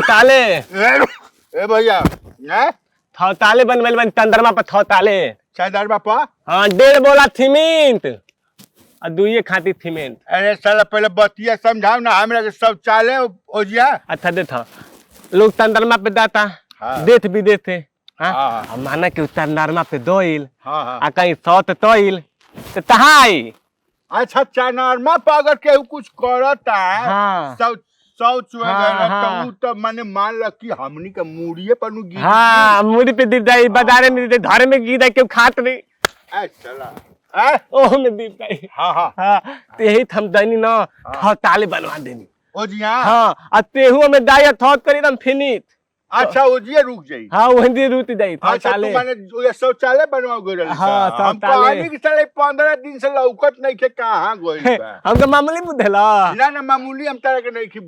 थौताले ए भैया हैं थौताले बनवेल बन तंदरमा पर थौताले सरदार बापा हाँ 1.5 बोला सीमेंट और 2 खाती सीमेंट। अरे साला पहले बतिया समझाओ ना हमरा के शौचालय ओजिया अच्छा देता लोग तंदरमा पे दाता हाँ। देत भी देते हाँ हाँ। अब माना कि तंदरमा पे दोइल हाँ हाँ आ कहीं सौत तोइल तो तहाई अच्छा चनारमा पर अगर केहू कुछ करता है हाँ। शौच वगैरह हाँ। तो उ तो माने मान ल कि हमनी के मूड़िए पर नु गिर हाँ मुड़ी पे दी जाई बाजारे में दी घर में गी क्यों खात नहीं ए साला ओह में दी जाई हाँ हाँ हाँ तो यही थम दैनी ना थौताले बनवा देनी ओजिया हाँ और तेहू में दाया थौत करी एकदम फिनिट अच्छा ओजिए रुक जाई हाँ वही रुत जाई अच्छा तू थौताले माने ये शौचालय बनवा गइल हाँ, हम शौचालय। कहानी कि साले 15 दिन से लौकत नहीं के कहां गइल बा हमका मामूली बुझेला ना ना मामूली हम तारा के नहीं